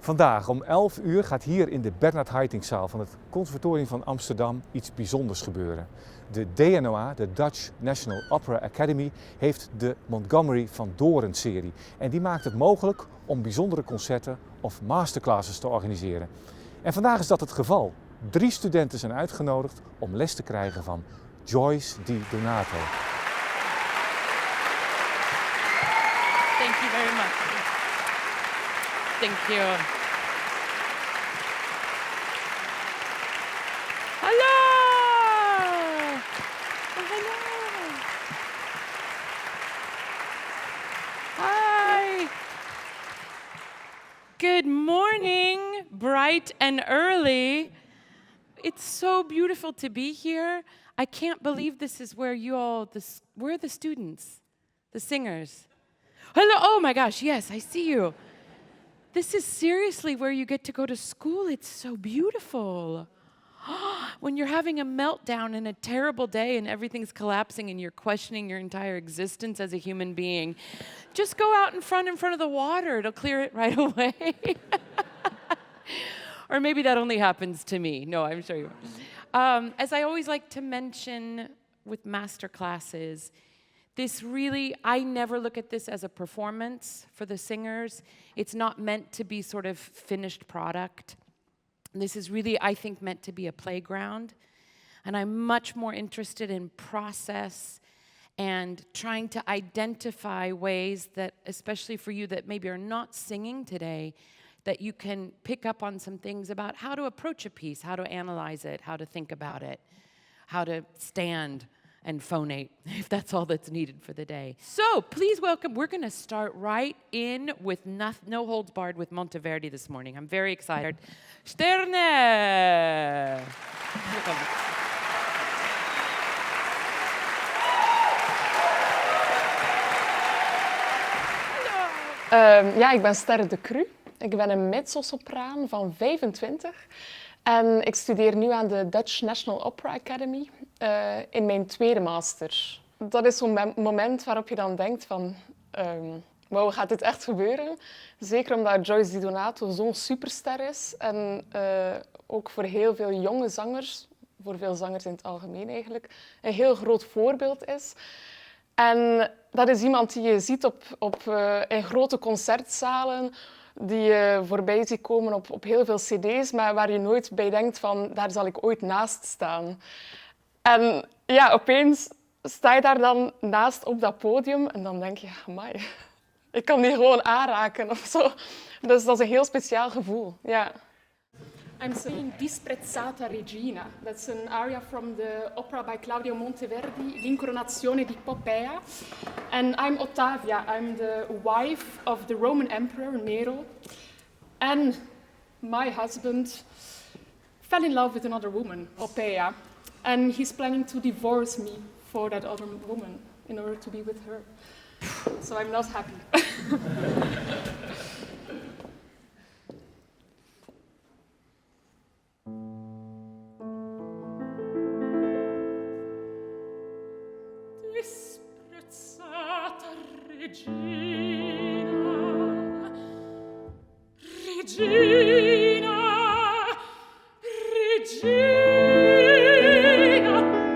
Vandaag om 11 uur gaat hier in de Bernard Haitink-zaal van het Conservatorium van Amsterdam iets bijzonders gebeuren. De DNOA, de Dutch National Opera Academy, heeft de Montgomery-Van Dooren serie. En die maakt het mogelijk om bijzondere concerten of masterclasses te organiseren. En vandaag is dat het geval. 3 studenten zijn uitgenodigd om les te krijgen van Joyce di Donato. Thank you very much. Thank you. Hello! Oh, hello! Hi! Good morning, bright and early. It's so beautiful to be here. I can't believe this is where you all, where are the students? The singers? Hello, oh my gosh, yes, I see you. This is seriously where you get to go to school. It's so beautiful. When you're having a meltdown and a terrible day and everything's collapsing and you're questioning your entire existence as a human being, just go out in front of the water. It'll clear it right away. Or maybe that only happens to me. No, I'm sure you are. As I always like to mention with masterclasses, this really, I never look at this as a performance for the singers. It's not meant to be sort of finished product. This is really, I think, meant to be a playground. And I'm much more interested in process and trying to identify ways that, especially for you that maybe are not singing today, that you can pick up on some things about how to approach a piece, how to analyze it, how to think about it, how to stand and phonate, if that's all that's needed for the day. So please welcome, we're going to start right in with no holds barred with Monteverdi this morning. I'm very excited. Sterre! Ja, ik ben Sterre Decru. Ik ben een mezzosopraan van 25. En ik studeer nu aan de Dutch National Opera Academy in mijn tweede master. Dat is zo'n moment waarop je dan denkt van, wow, gaat dit echt gebeuren? Zeker omdat Joyce di Donato zo'n superster is. En ook voor heel veel jonge zangers, voor veel zangers in het algemeen eigenlijk, een heel groot voorbeeld is. En dat is iemand die je ziet in grote concertzalen, die je voorbij ziet komen op heel veel cd's, maar waar je nooit bij denkt van, daar zal ik ooit naast staan. En ja, opeens sta je daar dan naast op dat podium en dan denk je, amai, ik kan die gewoon aanraken of zo. Dus dat is een heel speciaal gevoel, ja. I'm singing Disprezzata, regina. That's an aria from the opera by Claudio Monteverdi, L'incoronazione di Poppea. And I'm Ottavia. I'm the wife of the Roman Emperor Nero. And my husband fell in love with another woman, Poppea. And he's planning to divorce me for that other woman in order to be with her. So I'm not happy. Disprezzata regina, regina, regina,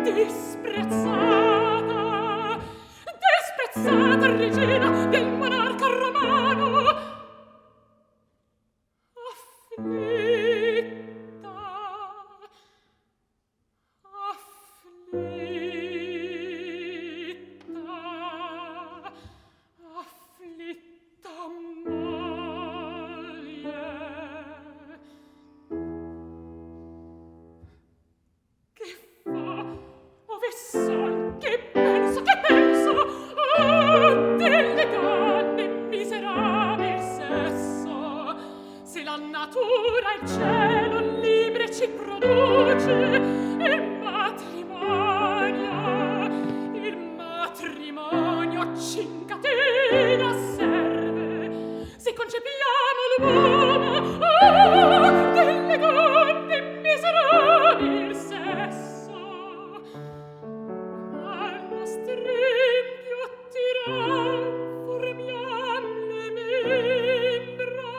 disprezzata, disprezzata regina del monarca romano, afflitta, afflitta. Il cielo libre ci produce il matrimonio ci incatena serve se concepiamo l'uomo delle donne miserabile sesso al nostro empio tiran formiam le membra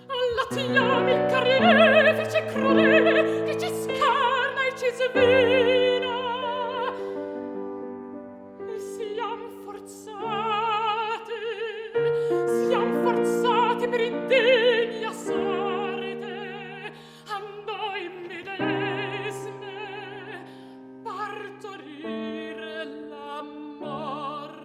al Siamo il carnefice crudele che ci scarna e ci svina. E siamo forzati per indegna sorte a noi medesime partorire la morte.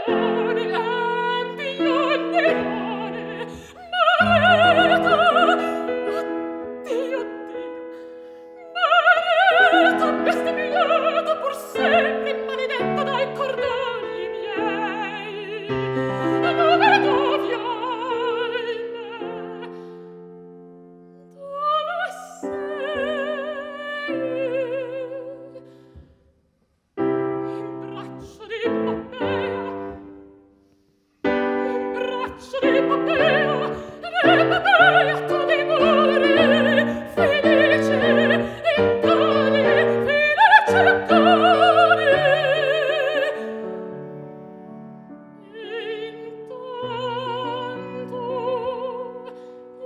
Nerone, Empio, Nerone, Mareta, oddio, Mareta, bestemmiata pur sempre, maledetta dai cordoni miei, dove dove braccio di Poppea, tu dei muri, felice e cani, felice e cani. Intanto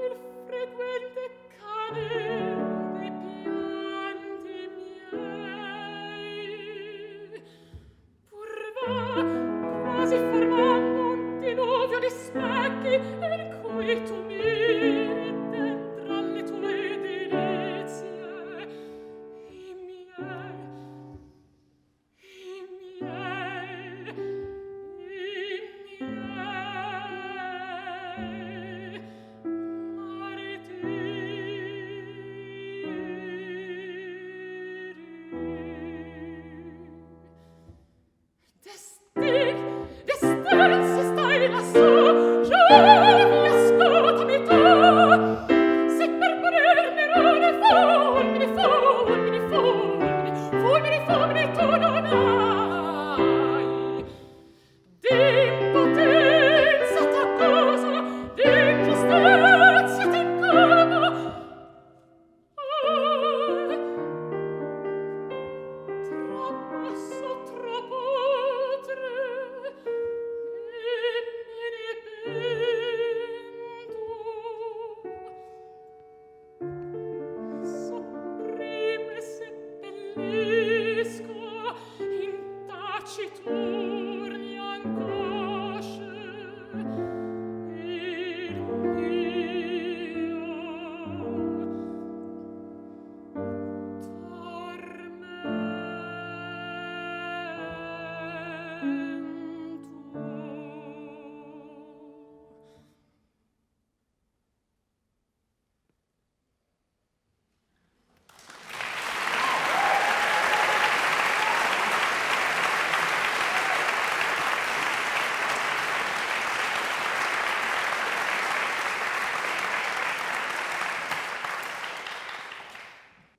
il frequente cadere dei pianti miei pur va quasi formando un diluvio di specchi in cui tu miri dentro alle tue delizie i miei martiri. Destin, se stai lassù, giuro mi ascoltami tu. Se per poter Nerone fulmini, fulmini, fulmini, fulmini, fulmini tu non hai. D'impotenza t'accuso, d'ingiustizia t'incolmo. Troppo basso, troppo oltre, e me ne pento. Sopprimo e seppellisco in taciturni angosce il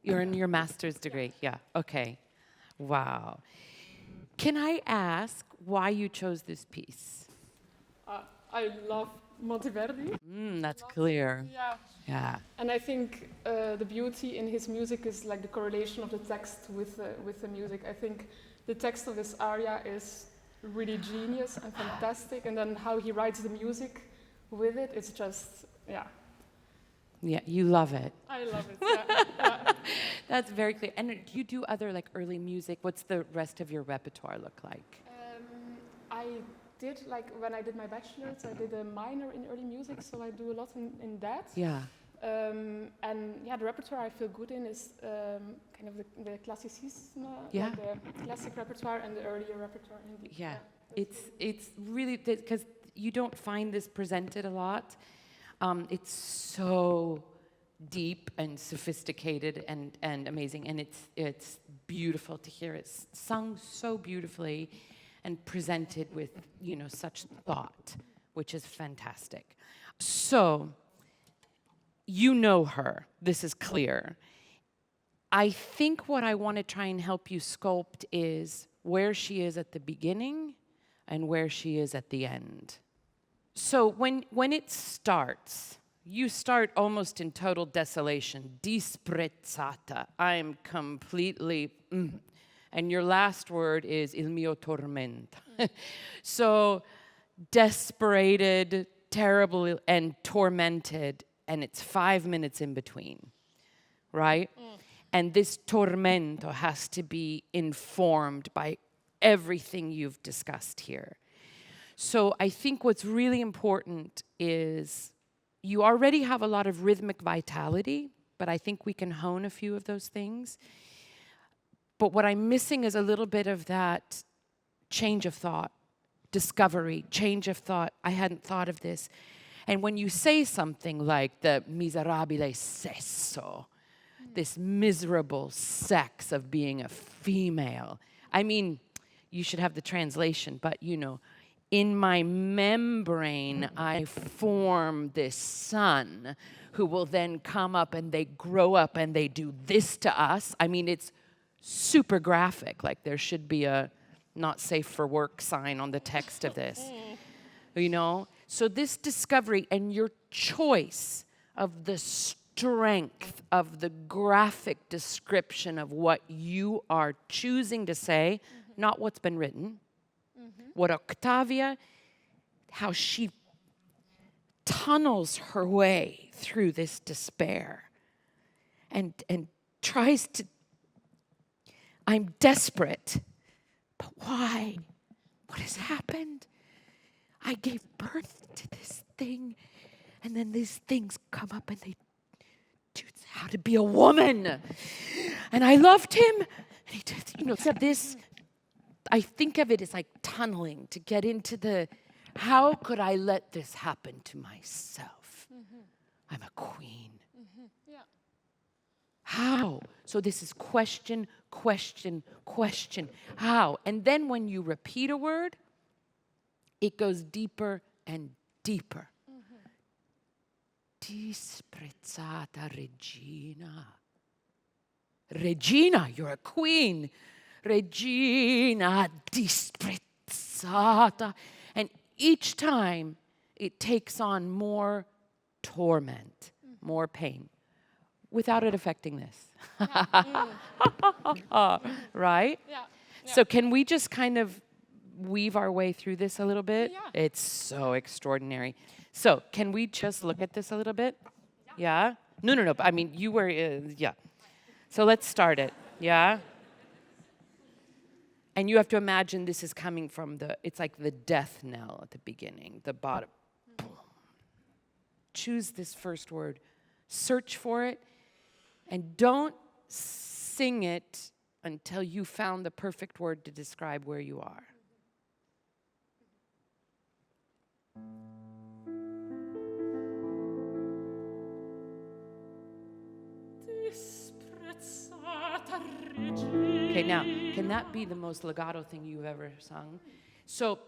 You're in your master's degree, yeah, okay. Wow. Can I ask why you chose this piece? I love Monteverdi. That's clear. Yeah. Yeah. And I think the beauty in his music is like the correlation of the text with the music. I think the text of this aria is really genius and fantastic, and then how he writes the music with it, it's just, yeah. Yeah, you love it. I love it, yeah. That's very clear. And do you do other like early music? What's the rest of your repertoire look like? I did, like, when I did my bachelor's, I did a minor in early music, so I do a lot in that. Yeah. And yeah, the repertoire I feel good in is kind of the classicism, Yeah. like the classic repertoire and the earlier repertoire. Indeed. Yeah. It's really, because you don't find this presented a lot. It's so deep and sophisticated and amazing, and it's beautiful to hear it sung so beautifully and presented with, you know, such thought, which is fantastic. So, you know her, this is clear. I think what I want to try and help you sculpt is where she is at the beginning and where she is at the end. So when it starts, you start almost in total desolation. Disprezzata. I'm completely... And your last word is il mio tormento. So desperated, terrible, and tormented, and it's 5 minutes in between, right? And this tormento has to be informed by everything you've discussed here. So I think what's really important is you already have a lot of rhythmic vitality, but I think we can hone a few of those things. But what I'm missing is a little bit of that change of thought, discovery, change of thought. I hadn't thought of this. And when you say something like the miserabile sesso, this miserable sex of being a female, I mean, you should have the translation, but you know, in my membrane, I form this son who will then come up and they grow up and they do this to us. I mean, it's super graphic. Like there should be a not safe for work sign on the text of this, you know? So this discovery and your choice of the strength of the graphic description of what you are choosing to say, not what's been written. What Octavia, how she tunnels her way through this despair and tries to, I'm desperate, but why? What has happened? I gave birth to this thing, and then these things come up and they teach how to be a woman. And I loved him, and he did, you know, said this. I think of it as like tunneling to get into the, how could I let this happen to myself? I'm a queen. Ja. How? So this is question, question, question. How? And then when you repeat a word, it goes deeper and deeper. Disprezzata regina. Regina, you're a queen. Regina disprezzata. And each time it takes on more torment, more pain, without it affecting this. Right? Ja. So can we just kind of weave our way through this a little bit? Yeah. It's so extraordinary. So can we just look at this a little bit? Yeah? No. I mean, you were, yeah. So let's start it. Yeah? And you have to imagine this is coming from it's like the death knell at the beginning, the bottom. Boom. Choose this first word. Search for it. And don't sing it until you found the perfect word to describe where you are. Okay, now, can that be the most legato thing you've ever sung? So,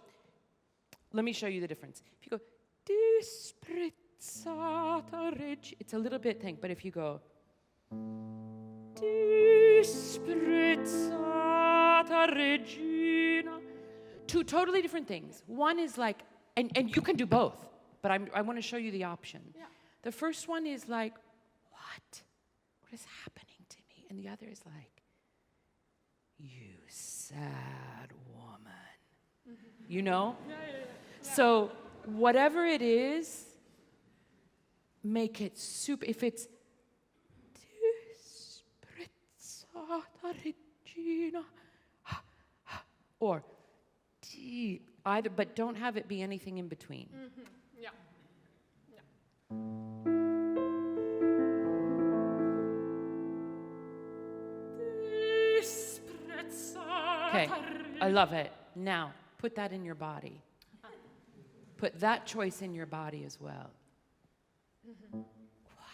let me show you the difference. If you go, Disprezzata regina, it's a little bit thing, but if you go, Disprezzata regina, two totally different things. One is like, and you can do both, but I want to show you the option. Yeah. The first one is like, what? What is happening to me? And the other is like, you sad woman. You know? Ja. So whatever it is, make it super. If it's Disprezzata regina, or either, but don't have it be anything in between. Ja. Okay, I love it. Now, put that in your body. Put that choice in your body as well. What?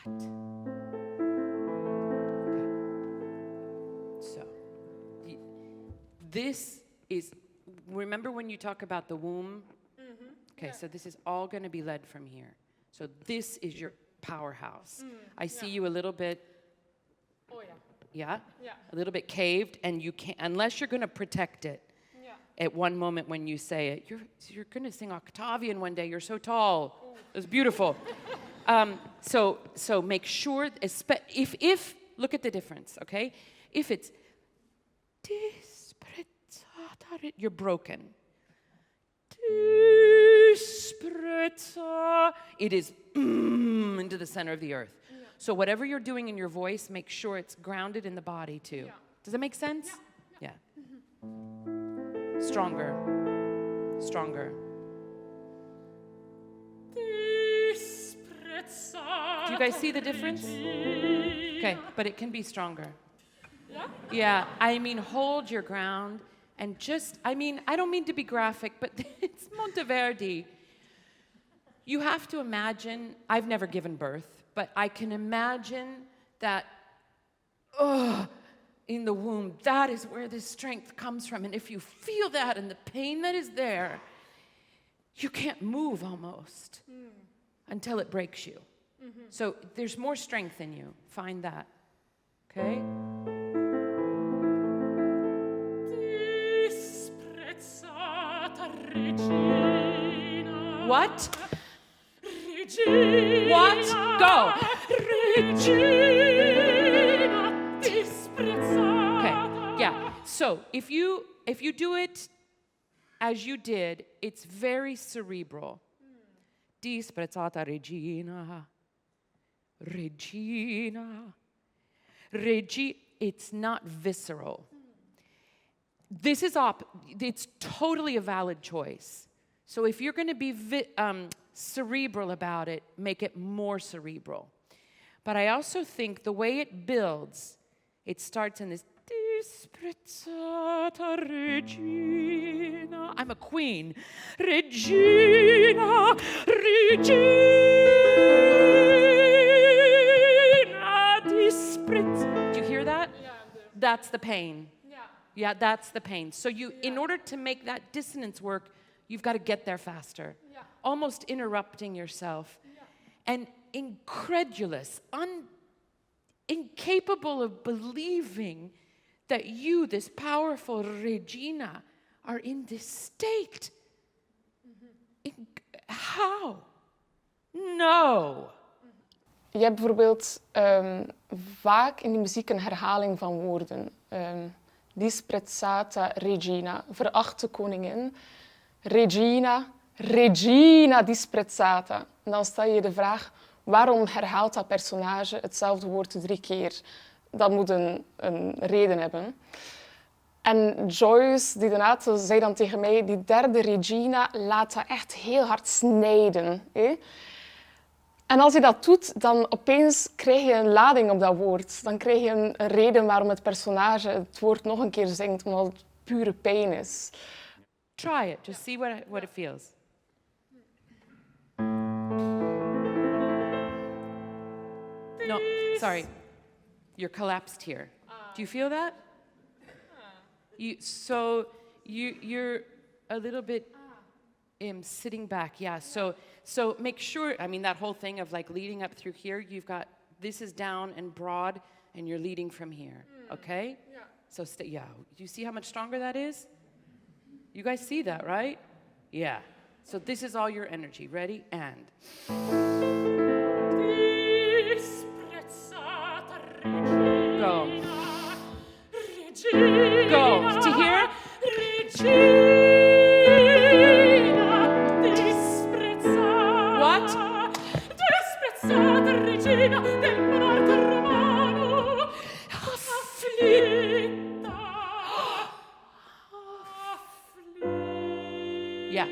Okay. So, this is, remember when you talk about the womb? Okay, so this is all going to be led from here. So this is your powerhouse. I see you a little bit, Oh ja. yeah? Ja. A little bit caved, and you can't, unless you're going to protect it. Ja. At one moment when you say it, you're going to sing Octavian one day. You're so tall. It's beautiful. So make sure, if look at the difference, okay? If it's Disprezzata Disprezzata. You're broken. It is into the center of the earth. Yeah. So whatever you're doing in your voice, make sure it's grounded in the body too. Yeah. Does that make sense? Yeah. Mm-hmm. Stronger. Stronger. Do you guys see the difference? Okay, but it can be stronger. Yeah? Yeah, I mean, hold your ground and just, I mean, I don't mean to be graphic, but it's Monteverdi. You have to imagine, I've never given birth, but I can imagine that, in the womb, that is where this strength comes from. And if you feel that and the pain that is there, you can't move almost until it breaks you. Mm-hmm. So there's more strength in you. Find that. Okay? Disprezzata regina. What? Regina. What? Go. Regina disprezzata. Okay. Yeah. So if you do it as you did, it's very cerebral. Disprezzata regina. Regina. It's not visceral. This is it's totally a valid choice. So if you're going to be cerebral about it, make it more cerebral. But I also think the way it builds, it starts in this Disprezzata regina. I'm a queen. Regina, regina, disprezzata. Do you hear that? Yeah, that's the pain. yeah. Yeah, that's the pain. So in order to make that dissonance work, you've got to get there faster. Yeah. Almost interrupting yourself. Yeah. And incredulous, incapable of believing that you, this powerful regina, are in this state. How? No. Je hebt bijvoorbeeld vaak in de muziek een herhaling van woorden. Disprezzata regina, verachte koningin. Regina, regina disprezzata. En dan stel je de vraag, waarom herhaalt dat personage hetzelfde woord 3 keer? Dat moet een reden hebben. En Joyce, die daarna zei dan tegen mij, die derde regina laat dat echt heel hard snijden. En als je dat doet, dan opeens krijg je een lading op dat woord. Dan krijg je een reden waarom het personage het woord nog een keer zingt, omdat het pure pijn is. Try it, just see what it feels. No, sorry. You're collapsed here. Do you feel that? You're a little bit sitting back, yeah. So make sure, I mean, that whole thing of like leading up through here, you've got, this is down and broad, and you're leading from here, okay? Yeah. So do you see how much stronger that is? You guys see that, right? Yeah. So this is all your energy. Ready? And. Go. Go. Do you hear? What? Yeah,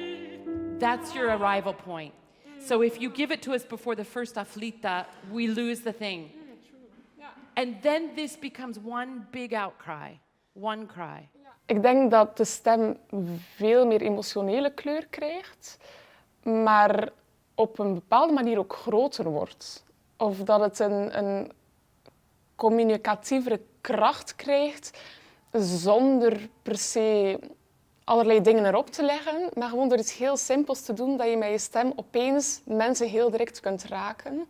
that's your arrival point. So if you give it to us before the first afflitta, we lose the thing. And then this becomes one big outcry, one cry. Ik denk dat de stem veel meer emotionele kleur krijgt, maar op een bepaalde manier ook groter wordt. Of dat het een communicatievere kracht krijgt, zonder per se allerlei dingen erop te leggen, maar gewoon door iets heel simpels te doen, dat je met je stem opeens mensen heel direct kunt raken.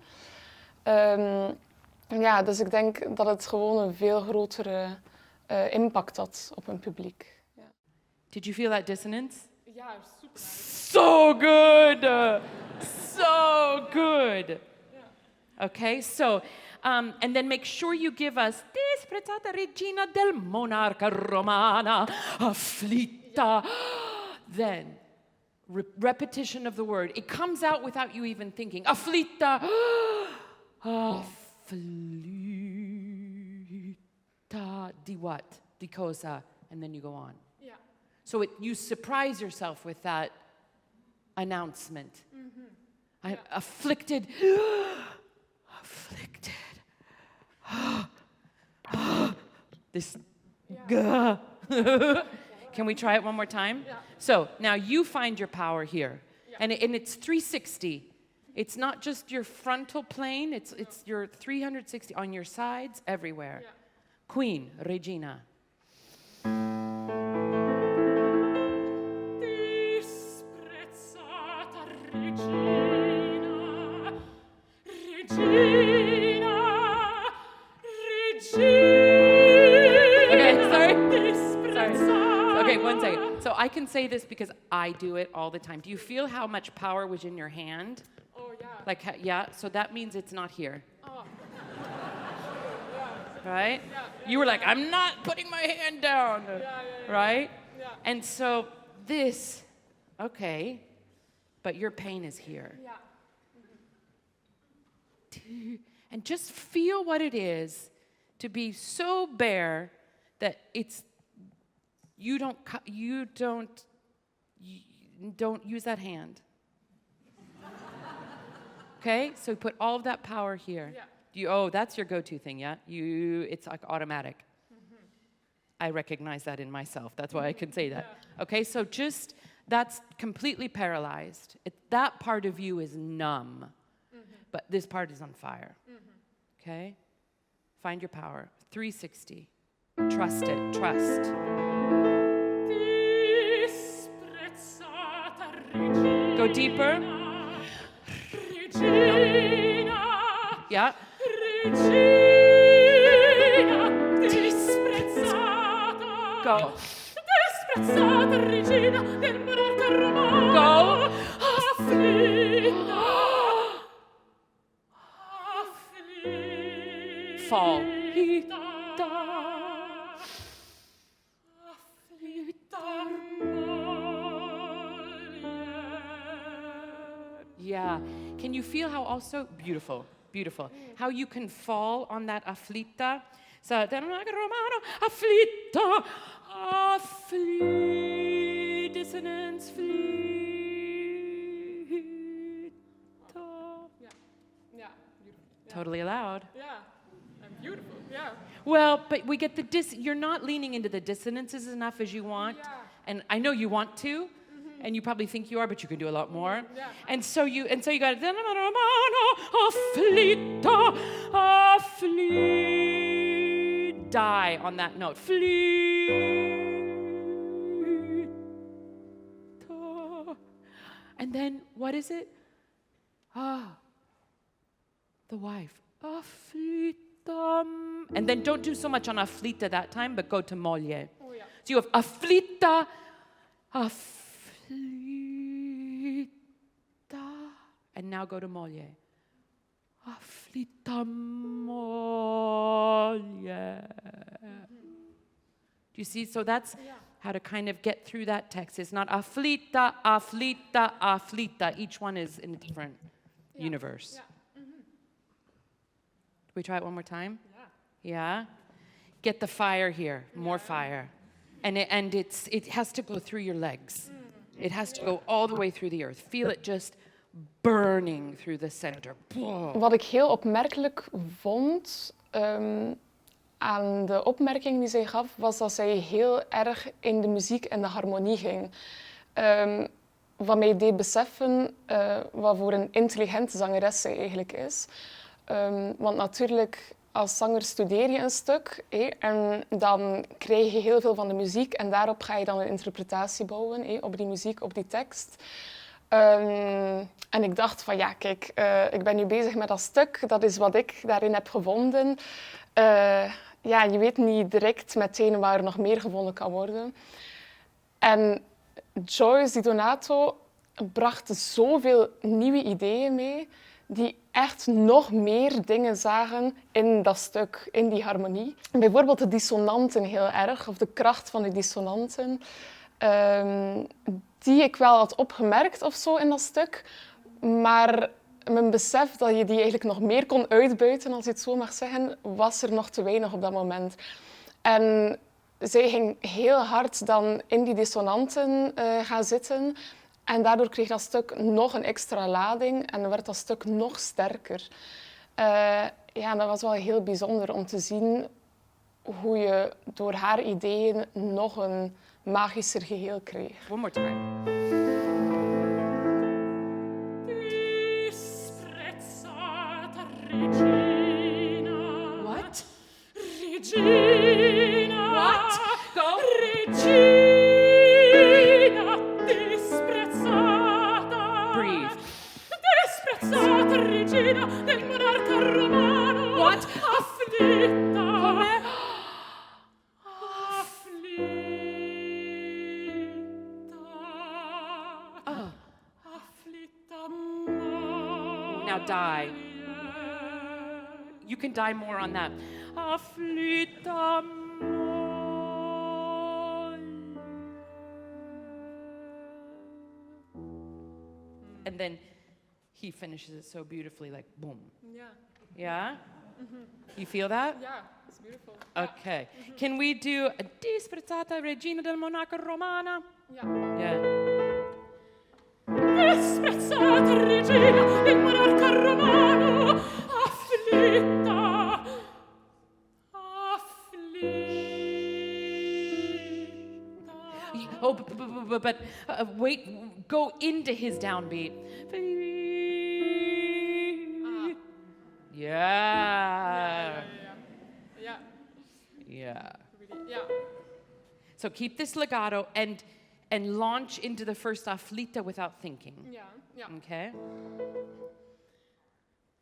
Ja, dus ik denk dat het gewoon een veel grotere impact had op een publiek. Ja. Did you feel that dissonance? Ja, super. So good! So good! Okay, so, and then make sure you give us this disprezzata regina del monarca romana, afflitta. Then, repetition of the word. It comes out without you even thinking. Afflitta, afflitta, di what? Di cosa? And then you go on. Yeah. So you surprise yourself with that announcement. I'm afflicted. Afflicted. This. Can we try it one more time? Yeah. So now you find your power here. Yeah. And it's 360. It's not just your frontal plane, it's your 360 on your sides, everywhere. Yeah. Queen, regina. Disprezzata regina, regina, regina. Okay, sorry. Disprezzata. Okay, one second. So I can say this because I do it all the time. Do you feel how much power was in your hand? Oh, yeah. Like, yeah, so that means it's not here. Oh. Right? Yeah, You were like, I'm not putting my hand down. Right? Yeah. And so this, okay, but your pain is here. Yeah. And just feel what it is to be so bare that it's you don't use that hand. Okay? So put all of that power here. Yeah. That's your go-to thing, yeah? It's like automatic. I recognize that in myself. That's why I can say that. Yeah. Okay, so that's completely paralyzed. That part of you is numb, but this part is on fire. Okay? Find your power. 360. Trust it. Trust. Disprezzata regina. Go deeper. Regina. Yeah. Regina. Disprezzata. Go. Disprezzata regina del monarca romano. Go. Afflitta. Fall. Yeah. Can you feel how also beautiful, how you can fall on that afflitta? So, romano, afflitta, dissonance, afflitta. Yeah. Beautiful. Totally allowed. Yeah. I'm beautiful. Yeah. Well, but we get you're not leaning into the dissonances enough as you want. Yeah. And I know you want to, and you probably think you are, but you can do a lot more. Yeah. And so you got afflitta, die on that note. And then what is it? The wife. Afflitta. And then don't do so much on afflitta that time, but go to moglie. Oh, yeah. So you have afflitta, and now go to moglie. Afflitta moglie. Do you see? So that's how to kind of get through that text. It's not afflitta, afflitta, afflitta. Each one is in a different universe. Yeah. We try it one more time? Yeah. Yeah? Get the fire here, more fire. And it has to go through your legs. It has to go all the way through the earth. Feel it just burning through the center. Wat ik heel opmerkelijk vond aan de opmerking die zij gaf, was dat zij heel erg in de muziek en de harmonie ging. Wat mij deed beseffen wat voor een intelligente zangeres zij eigenlijk is. Want natuurlijk, als zanger studeer je een stuk en dan krijg je heel veel van de muziek en daarop ga je dan een interpretatie bouwen op die muziek, op die tekst. En ik dacht van ja, kijk, ik ben nu bezig met dat stuk, dat is wat ik daarin heb gevonden. Ja, je weet niet direct meteen waar er nog meer gevonden kan worden. En Joyce, die Donato, bracht zoveel nieuwe ideeën mee die echt nog meer dingen zagen in dat stuk, in die harmonie. Bijvoorbeeld de dissonanten heel erg, of de kracht van de dissonanten, die ik wel had opgemerkt of zo in dat stuk, maar mijn besef dat je die eigenlijk nog meer kon uitbuiten, als je het zo mag zeggen, was er nog te weinig op dat moment. En zij ging heel hard dan in die dissonanten gaan zitten. En daardoor kreeg dat stuk nog een extra lading en werd dat stuk nog sterker. Ja, dat was wel heel bijzonder om te zien hoe je door haar ideeën nog een magischer geheel kreeg. One more time. Disprezzata regina. What? Regina. What? Go. Regina disprezzata. Breathe. Disprezzata regina del monarca romano. What? Afflitta. Come? Afflitta. Now die. You can die more on that. Afflitta. And then he finishes it so beautifully, like boom. Yeah, Yeah? You feel that? yeah, it's beautiful. Okay. Can we do a Disprezzata regina del monarca romana? Yeah. Yeah. Disprezzata regina del monarca romano, afflitta, afflitta. Oh, but wait, go into his downbeat. Yeah. Yeah, Yeah. really, yeah. So keep this legato and launch into the first afflitta without thinking. Yeah, yeah. Okay?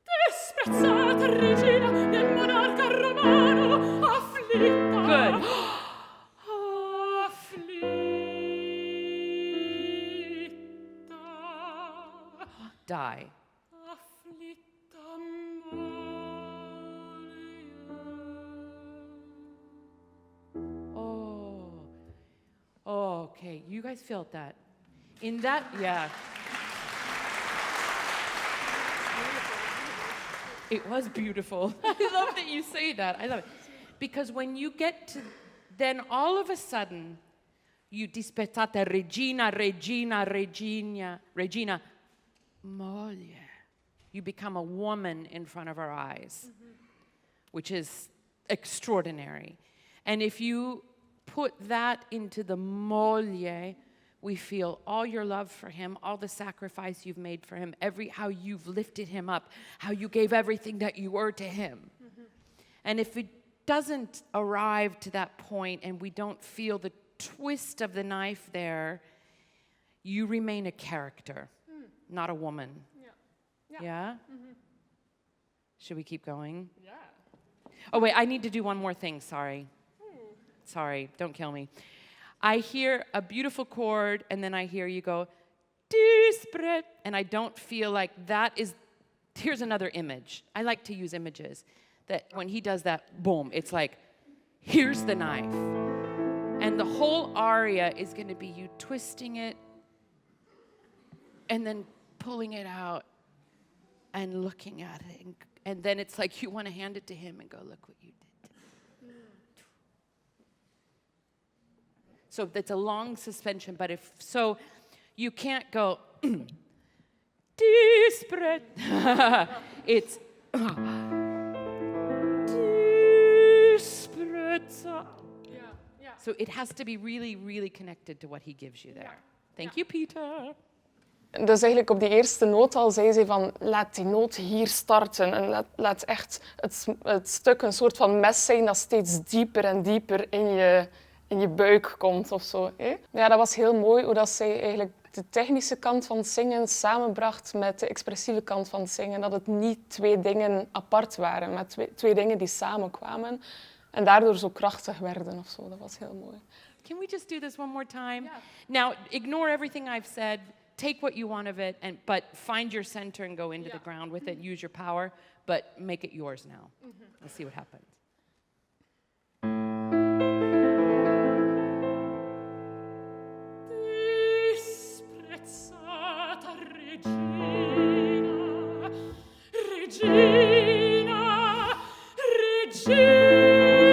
Disprezzata regina del monarca romano, afflitta. Good. Afflitta. Die. Afflitta Oh, okay. You guys felt that. In that, yeah. It was beautiful. I love that you say that. I love it. Because when you get to, then all of a sudden, you dispezzata regina, regina, regina, regina, moglie. You become a woman in front of our eyes, which is extraordinary. And if you put that into the moglie, we feel all your love for him, all the sacrifice you've made for him, how you've lifted him up, how you gave everything that you were to him. And if it doesn't arrive to that point and we don't feel the twist of the knife there, you remain a character, not a woman. Yeah. Yeah? Should we keep going? Yeah. Oh, wait, I need to do one more thing, sorry. Sorry, don't kill me. I hear a beautiful chord, and then I hear you go, Dispre, and I don't feel like that is, here's another image. I like to use images, that when he does that, boom, it's like, here's the knife. And the whole aria is going to be you twisting it, and then pulling it out, and looking at it. And then it's like you want to hand it to him and go, look what you did. So that's a long suspension, but if so, you can't go Dispre. It's Disprezza. Yeah, yeah. So it has to be really, really connected to what he gives you there. Thank you, Peter. Dus eigenlijk op die eerste noot al zei ze van laat die noot hier starten en laat echt het stuk een soort van mes zijn dat steeds dieper en dieper in je buik komt of zo. Hè? Ja, dat was heel mooi hoe dat zij eigenlijk de technische kant van het zingen samenbracht met de expressieve kant van het zingen. Dat het niet twee dingen apart waren, maar twee dingen die samenkwamen en daardoor zo krachtig werden of zo. Dat was heel mooi. Can we just do this one more time? Yeah. Now, ignore everything I've said. take what you want of it, but find your center and go into the ground with it. Use your power, but make it yours now. Let's see what happens. Disprezzata regina, regina, regina,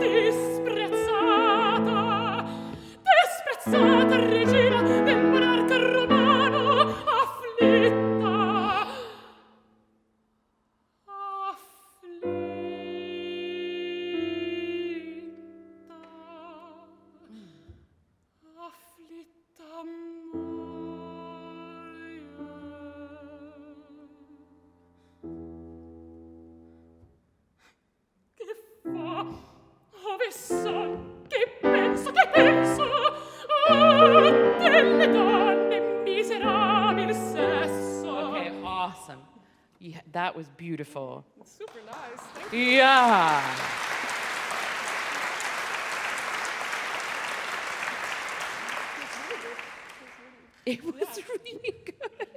disprezzata regina del monarca romano, afflitta, afflitta che fa? Ove son? Che penso? Oh, delle donne miserabile sesso. Okay, awesome. Yeah, that was beautiful. Super nice. Thank you. Yeah. It was really good.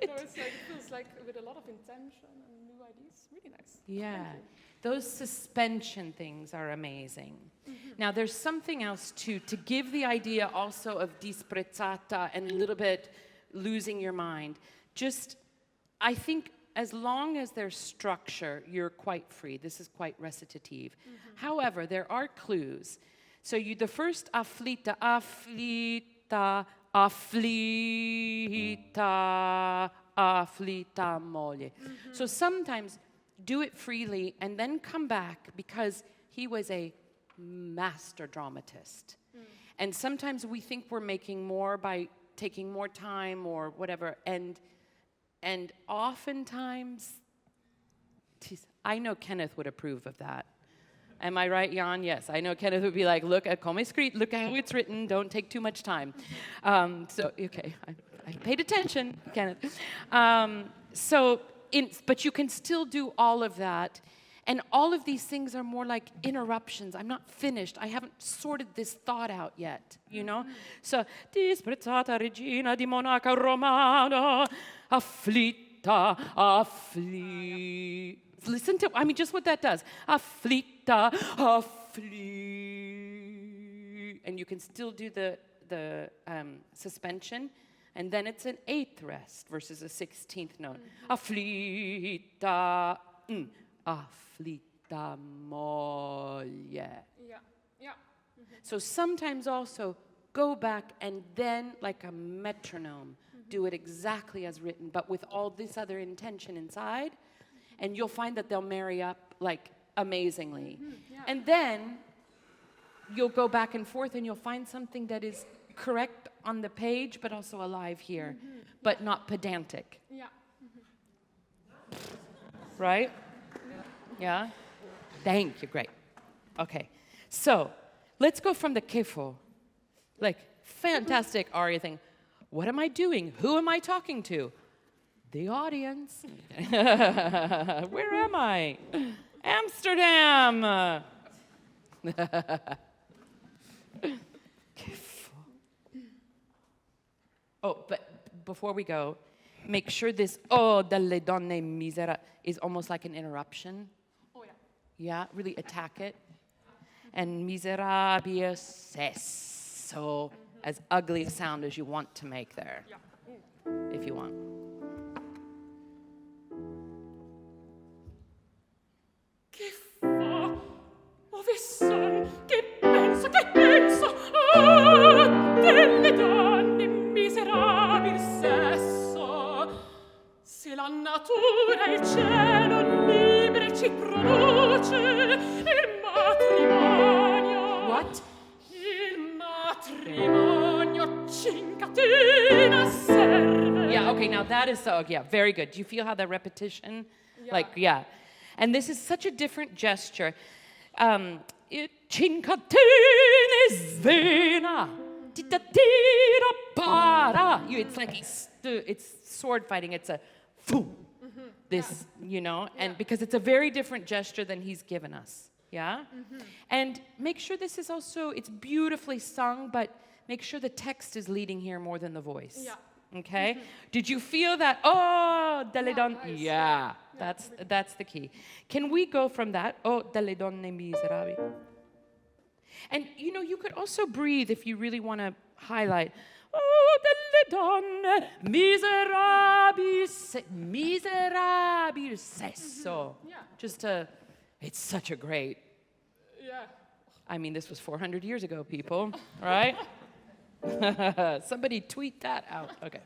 No, it's like, it feels like with a lot of intention and new ideas. Really nice. Yeah. Those suspension things are amazing. Now, there's something else, too, to give the idea also of disprezzata and a little bit losing your mind. Just, I think, as long as there's structure, you're quite free. This is quite recitative. However, there are clues. So the first afflitta, afflitta, afflitta, afflitta moglie. So sometimes do it freely and then come back, because he was a master dramatist. And sometimes we think we're making more by taking more time or whatever, and oftentimes, I know Kenneth would approve of that. Am I right, Jan? Yes, I know Kenneth would be like, look at come scrit, look at how it's written, don't take too much time. Okay, I paid attention, Kenneth. But you can still do all of that. And all of these things are more like interruptions. I'm not finished. I haven't sorted this thought out yet, you know? So, disprezzata regina di monarca romano, afflitta, listen to, just what that does. Afflitta, and you can still do the suspension, and then it's an 8th rest versus a 16th note. Afflitta, afflitta moglie. Yeah. So sometimes also go back and then, like a metronome, do it exactly as written, but with all this other intention inside, and you'll find that they'll marry up like amazingly. And then you'll go back and forth and you'll find something that is correct on the page, but also alive here, but not pedantic. Yeah. Right? Yeah? Thank you, great. Okay, so let's go from the kifo, like fantastic aria thing. What am I doing? Who am I talking to? The audience. Where am I? Amsterdam. Oh, but before we go, make sure this "oh delle donne misera" is almost like an interruption. Oh, yeah. Yeah, really attack it. And miserabile sesso, as ugly a sound as you want to make there, if you want. Che fa? Ove son? Che penso? Oh, delle donne miserabile sesso. Se la natura e il cielo libere ci produce il matrimonio. What? Il matrimonio cincatina serve. Yeah, okay, now that is so, yeah, very good. Do you feel how the repetition? Yeah. Like, yeah. And this is such a different gesture. Cincatina svena. Tita para. It's like it's sword fighting. It's a foo. This, you know, and because it's a very different gesture than he's given us. Yeah? And make sure this is also, it's beautifully sung, but make sure the text is leading here more than the voice. Yeah. Okay? Did you feel that? Oh, delle donne. nice. Yeah, that's the key. Can we go from that? Oh, delle donne miserabili. And you know, you could also breathe if you really want to highlight. Oh, delle donne miserabili sesso. Yeah. Just to, it's such a great. Yeah. I mean, this was 400 years ago, people, right? Somebody tweet that out. Okay.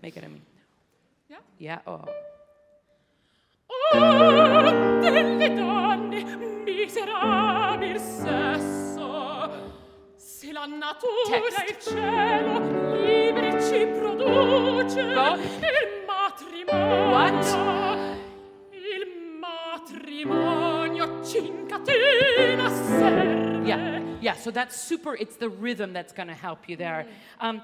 Make it a me. Yeah. Yeah. Oh. Oh, delle donne miserabili sesso, se la natura Text. e il cielo liberi ci produce, Go. il matrimonio. What? Il matrimonio ci incatena serve. Yeah, so that's super, it's the rhythm that's going to help you there. Il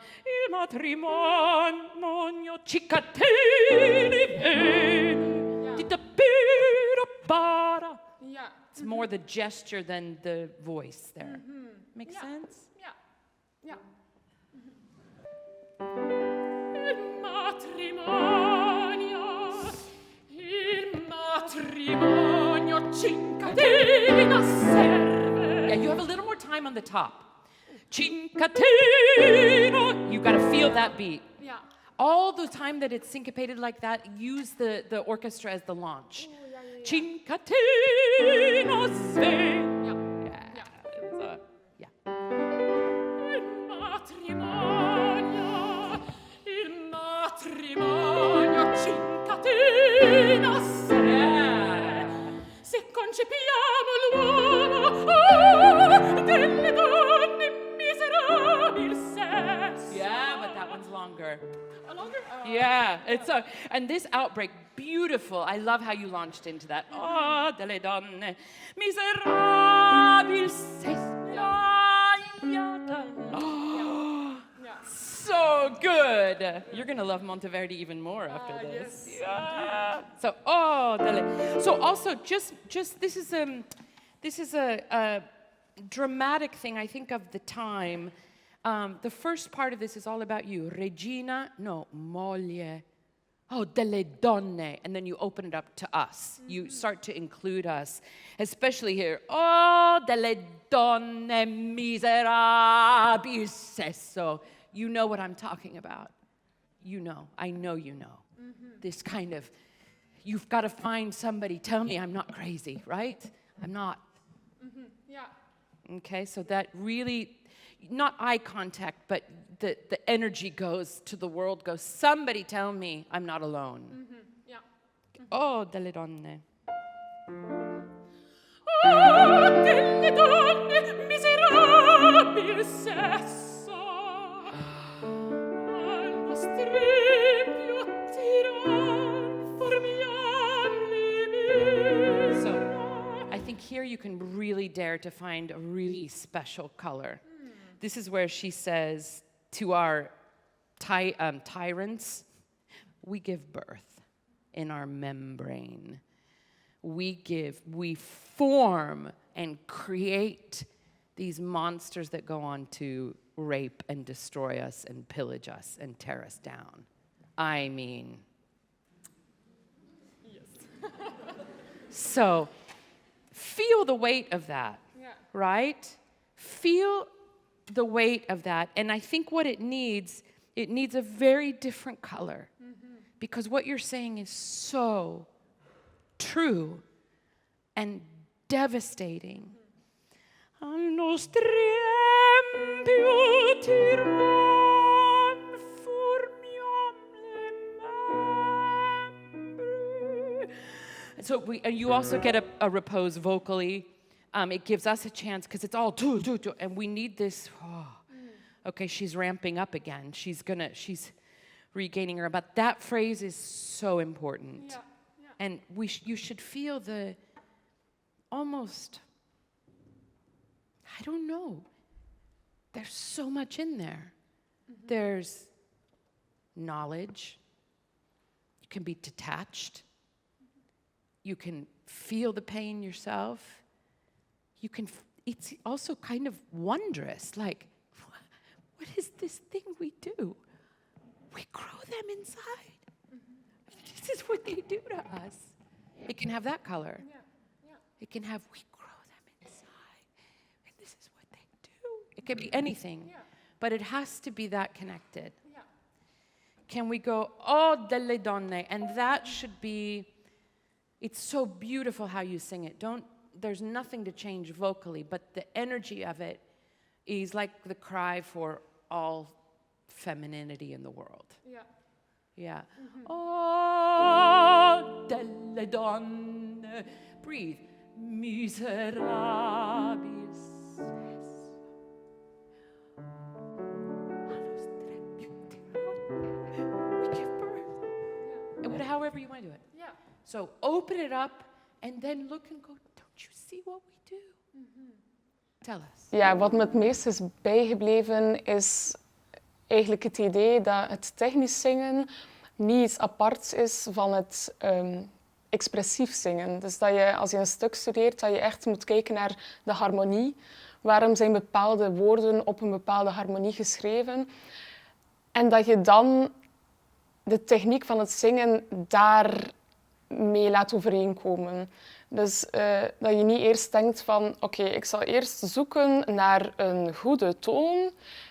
matrimonio ci cateni bene, di tapiro para. Yeah. It's more the gesture than the voice there. Make sense? Yeah. Yeah. Il matrimonio ci incatena serve. Yeah, you have a little more time on the top. Cincatino. You got to feel that beat. Yeah. All the time that it's syncopated like that, use the orchestra as the launch. Cincatino sve. Yeah. Yeah. Il matrimonio ci incatena serve. Se concepiamo l'uomo, oh, delle donne miserabili sesso. Yeah, but that one's longer. Longer? Yeah, it's and this outbreak, beautiful. I love how you launched into that. Oh, delle donne miserabili sesso. So good. You're gonna love Monteverdi even more after this. Yes. Yeah. So delle. So also just this is a dramatic thing I think of the time. The first part of this is all about you. Regina, no, moglie. Oh, delle donne. And then you open it up to us. You start to include us. Especially here. Oh, delle donne miserabili sesso. You know what I'm talking about. You know. I know you know. This kind of, you've got to find somebody. Tell me I'm not crazy, right? I'm not. Yeah. Okay, so that really, not eye contact, but the energy goes to the world, goes, somebody tell me I'm not alone. Yeah. Oh, delle donne. Oh, delle donne miserabili sesso. Allo strempio tiran formidabili. So, I think here you can really dare to find a really special color. This is where she says to our tyrants, we give birth in our membrane. We form and create these monsters that go on to rape and destroy us and pillage us and tear us down. I mean, Yes. so feel the weight of that, Yeah. right? Feel the weight of that. And I think what it needs a very different color. Because what you're saying is so true and devastating. Allo strempio tiran formiam le membri. So and you also get a repose vocally. It gives us a chance because it's all do, and we need this. Okay, she's ramping up again. She's regaining her. But that phrase is so important, Yeah. Yeah. and you should feel the almost. I don't know. There's so much in there. There's knowledge. You can be detached. You can feel the pain yourself. it's also kind of wondrous. Like, what is this thing we do? We grow them inside. This is what they do to us. It can have that color. It can have, we grow them inside. And this is what they do. It can be anything. But it has to be that connected. Can we go, oh, delle donne? And that should be, it's so beautiful how you sing it. There's nothing to change vocally, but the energy of it is like the cry for all femininity in the world. Yeah. Oh, delle donne. Breathe. Miserabilis. We give birth. However you want to do it. So open it up and then look and go, don't you see what we do? Tell us. Ja, wat me het meest is bijgebleven is eigenlijk het idee dat het technisch zingen niet iets aparts is van het expressief zingen. Dus dat je, als je een stuk studeert, dat je echt moet kijken naar de harmonie. Waarom zijn bepaalde woorden op een bepaalde harmonie geschreven? En dat je dan de techniek van het zingen daarmee laat overeenkomen. Dus dat je niet eerst denkt van, oké, ik zal eerst zoeken naar een goede toon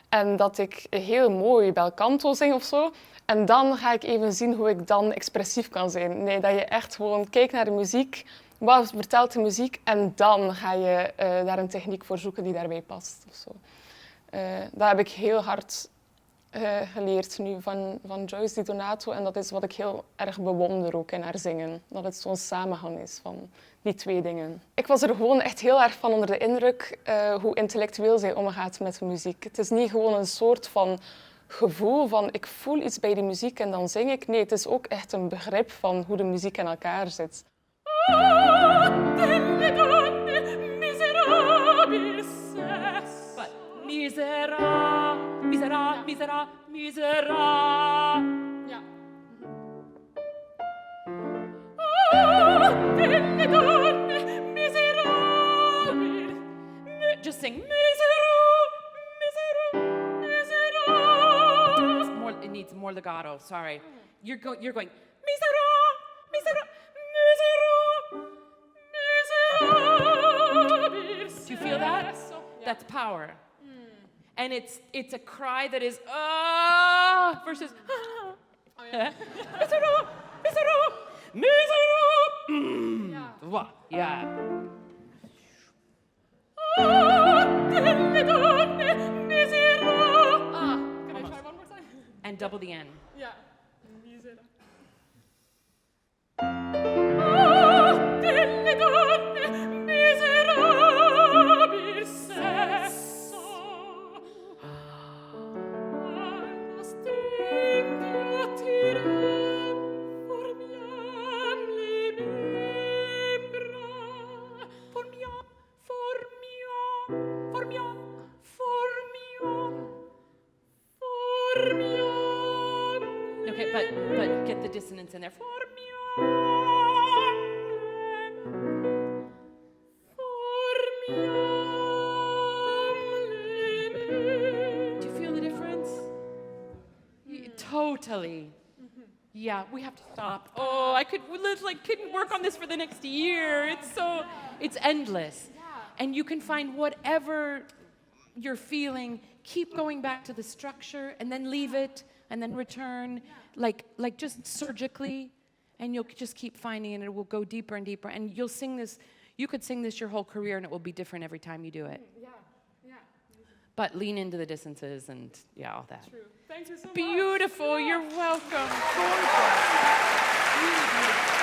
en dat ik heel mooi bel canto zing of zo. En dan ga ik even zien hoe ik dan expressief kan zijn. Nee, dat je echt gewoon kijkt naar de muziek, wat vertelt de muziek en dan ga je daar een techniek voor zoeken die daarbij past. Of zo. Dat heb ik heel hard geleerd nu van Joyce Di Donato en dat is wat ik heel erg bewonder ook in haar zingen. Dat het zo'n samenhang is van die twee dingen. Ik was er gewoon echt heel erg van onder de indruk hoe intellectueel zij omgaat met de muziek. Het is niet gewoon een soort van gevoel van ik voel iets bij die muziek en dan zing ik. Nee, het is ook echt een begrip van hoe de muziek in elkaar zit. Misera, misera, misera, misera. Ja. Oh, delle donne, miserabili. Just sing misera, misera, misera. It needs more legato. Sorry, you're going misera, misera, misera, miserabilis. Do you feel that? That's power. And it's a cry that is versus miserable, miserable, miserable. Yeah. Delle donne, miserable. Can I try one more time? And double the N. Ja. Misera. Delle donne, miserabilis sesso. Okay, but get the dissonance in there. Do you feel the difference? Totally. Yeah, we have to stop. Oh, I couldn't work on this for the next year. It's endless. And you can find whatever you're feeling, keep going back to the structure and then leave it and then return, like just surgically, and you'll just keep finding it and it will go deeper and deeper. And you'll sing this, you could sing this your whole career and it will be different every time you do it. Yeah. But lean into the distances and all that. True. Thank you so much. Beautiful, you're welcome. Gorgeous. Really beautiful.